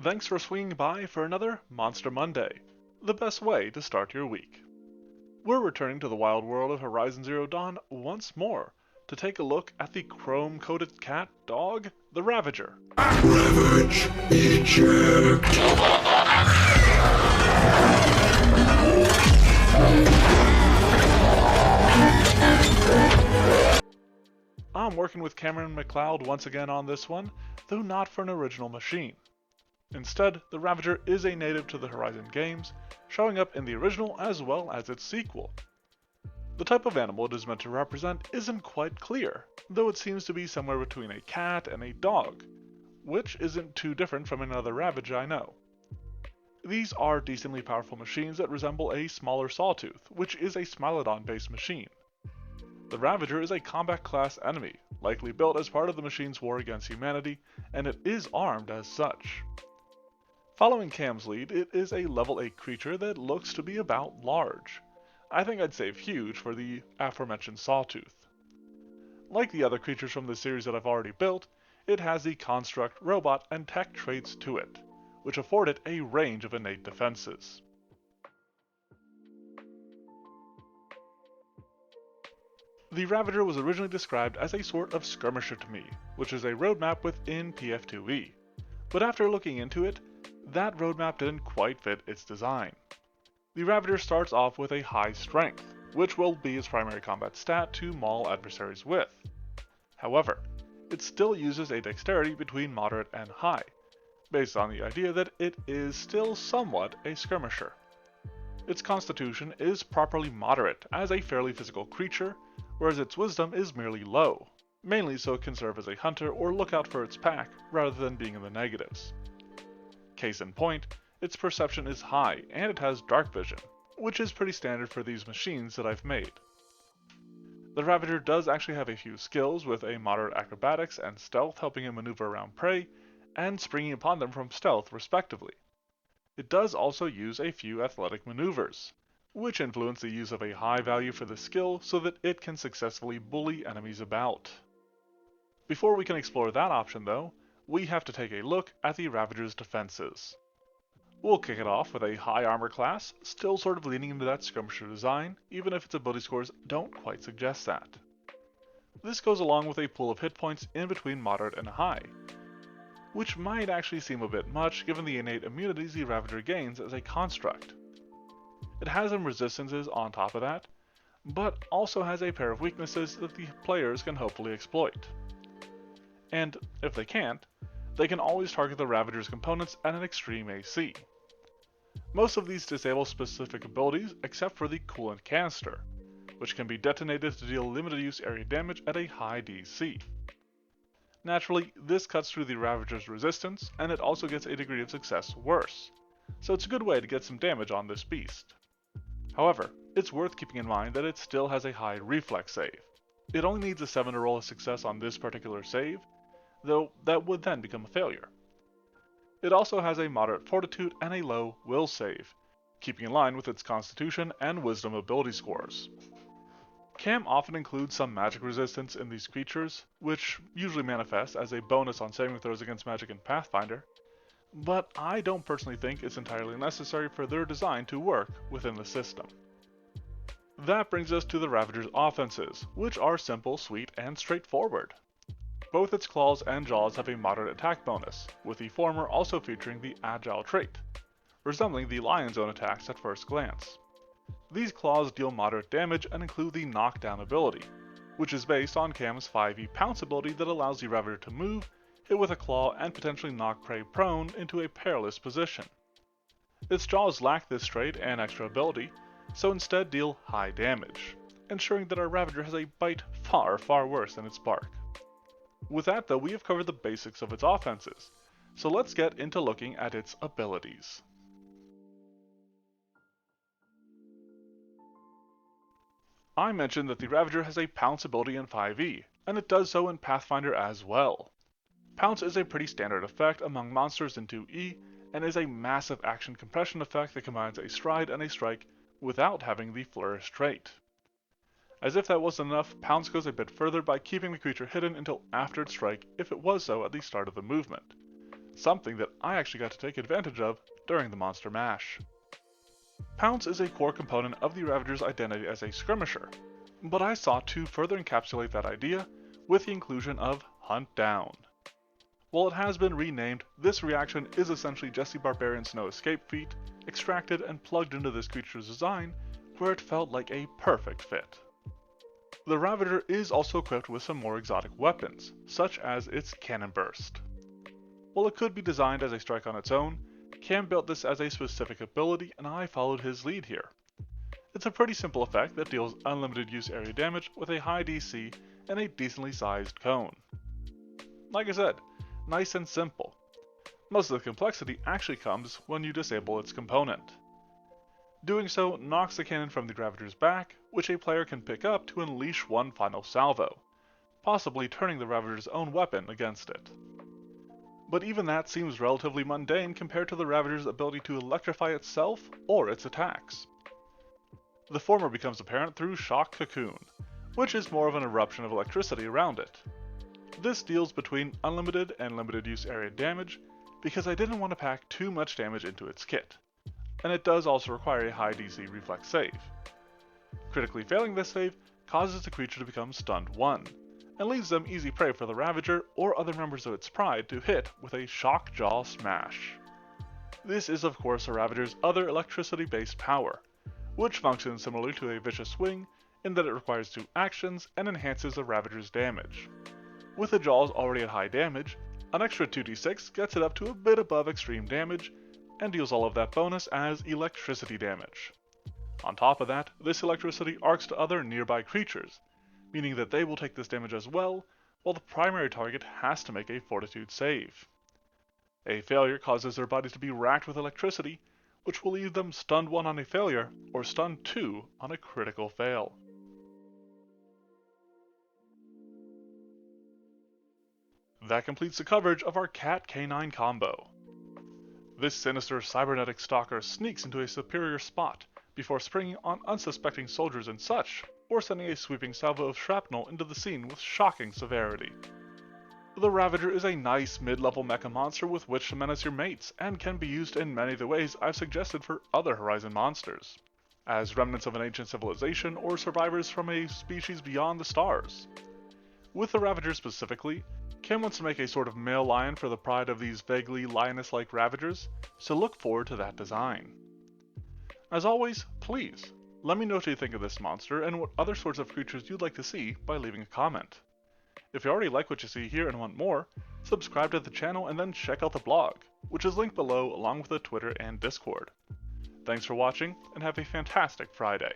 Thanks for swinging by for another Monster Monday, the best way to start your week. We're returning to the wild world of Horizon Zero Dawn once more to take a look at the chrome-coated cat dog, the Ravager. Ravage, eject. I'm working with Cameron McLeod once again on this one, though not for an original machine. Instead, the Ravager is a native to the Horizon games, showing up in the original as well as its sequel. The type of animal it is meant to represent isn't quite clear, though it seems to be somewhere between a cat and a dog, which isn't too different from another Ravager I know. These are decently powerful machines that resemble a smaller Sawtooth, which is a Smilodon-based machine. The Ravager is a combat class enemy, likely built as part of the machine's war against humanity, and it is armed as such. Following Cam's lead, it is a level 8 creature that looks to be about large. I think I'd save huge for the aforementioned Sawtooth. Like the other creatures from the series that I've already built, it has the construct, robot, and tech traits to it, which afford it a range of innate defenses. The Ravager was originally described as a sort of skirmisher to me, which is a roadmap within PF2e, but after looking into it, that roadmap didn't quite fit its design. The Ravager starts off with a high strength, which will be its primary combat stat to maul adversaries with. However, it still uses a dexterity between moderate and high, based on the idea that it is still somewhat a skirmisher. Its constitution is properly moderate as a fairly physical creature, whereas its wisdom is merely low, mainly so it can serve as a hunter or look out for its pack rather than being in the negatives. Case in point, its perception is high and it has dark vision, which is pretty standard for these machines that I've made. The Ravager does actually have a few skills with a moderate acrobatics and stealth helping him maneuver around prey, and springing upon them from stealth respectively. It does also use a few athletic maneuvers, which influence the use of a high value for the skill so that it can successfully bully enemies about. Before we can explore that option though, we have to take a look at the Ravager's defenses. We'll kick it off with a high armor class, still sort of leaning into that skirmisher design, even if its ability scores don't quite suggest that. This goes along with a pool of hit points in between moderate and high, which might actually seem a bit much given the innate immunities the Ravager gains as a construct. It has some resistances on top of that, but also has a pair of weaknesses that the players can hopefully exploit. And if they can't, they can always target the Ravager's components at an extreme AC. Most of these disable specific abilities except for the coolant canister, which can be detonated to deal limited use area damage at a high DC. Naturally, this cuts through the Ravager's resistance, and it also gets a degree of success worse, so it's a good way to get some damage on this beast. However, it's worth keeping in mind that it still has a high reflex save. It only needs a 7 to roll a success on this particular save, though that would then become a failure. It also has a moderate fortitude and a low will save, keeping in line with its constitution and wisdom ability scores. Cam often includes some magic resistance in these creatures, which usually manifests as a bonus on saving throws against magic in Pathfinder, but I don't personally think it's entirely necessary for their design to work within the system. That brings us to the Ravager's offenses, which are simple, sweet, and straightforward. Both its claws and jaws have a moderate attack bonus, with the former also featuring the agile trait, resembling the lion's own attacks at first glance. These claws deal moderate damage and include the knockdown ability, which is based on Cam's 5e pounce ability that allows the Ravager to move, hit with a claw, and potentially knock prey prone into a perilous position. Its jaws lack this trait and extra ability, so instead deal high damage, ensuring that our Ravager has a bite far, far worse than its bark. With that though, we have covered the basics of its offenses, so let's get into looking at its abilities. I mentioned that the Ravager has a Pounce ability in 5e, and it does so in Pathfinder as well. Pounce is a pretty standard effect among monsters in 2e, and is a massive action compression effect that combines a stride and a strike without having the flourish trait. As if that wasn't enough, Pounce goes a bit further by keeping the creature hidden until after its strike if it was so at the start of the movement, something that I actually got to take advantage of during the Monster Mash. Pounce is a core component of the Ravager's identity as a skirmisher, but I sought to further encapsulate that idea with the inclusion of Hunt Down. While it has been renamed, this reaction is essentially just the Barbarian's no escape feat, extracted and plugged into this creature's design, where it felt like a perfect fit. The Ravager is also equipped with some more exotic weapons, such as its Cannon Burst. While it could be designed as a strike on its own, Cam built this as a specific ability and I followed his lead here. It's a pretty simple effect that deals unlimited use area damage with a high DC and a decently sized cone. Like I said, nice and simple. Most of the complexity actually comes when you disable its component. Doing so knocks the cannon from the Ravager's back, which a player can pick up to unleash one final salvo, possibly turning the Ravager's own weapon against it. But even that seems relatively mundane compared to the Ravager's ability to electrify itself or its attacks. The former becomes apparent through Shock Cocoon, which is more of an eruption of electricity around it. This deals between unlimited and limited use area damage because I didn't want to pack too much damage into its kit, and it does also require a high DC reflex save. Critically failing this save causes the creature to become stunned 1, and leaves them easy prey for the Ravager or other members of its pride to hit with a Shock Jaw Smash. This is of course the Ravager's other electricity-based power, which functions similarly to a Vicious Swing in that it requires 2 actions and enhances the Ravager's damage. With the jaws already at high damage, an extra 2d6 gets it up to a bit above extreme damage, and deals all of that bonus as electricity damage. On top of that, this electricity arcs to other nearby creatures, meaning that they will take this damage as well, while the primary target has to make a fortitude save. A failure causes their bodies to be racked with electricity, which will leave them stunned 1 on a failure, or stunned 2 on a critical fail. That completes the coverage of our Cat Canine combo. This sinister cybernetic stalker sneaks into a superior spot before springing on unsuspecting soldiers and such, or sending a sweeping salvo of shrapnel into the scene with shocking severity. The Ravager is a nice mid-level mecha monster with which to menace your mates, and can be used in many of the ways I've suggested for other Horizon monsters, as remnants of an ancient civilization or survivors from a species beyond the stars. With the Ravager specifically, Kim wants to make a sort of male lion for the pride of these vaguely lioness-like Ravagers, so look forward to that design. As always, please, let me know what you think of this monster and what other sorts of creatures you'd like to see by leaving a comment. If you already like what you see here and want more, subscribe to the channel and then check out the blog, which is linked below along with the Twitter and Discord. Thanks for watching, and have a fantastic Friday.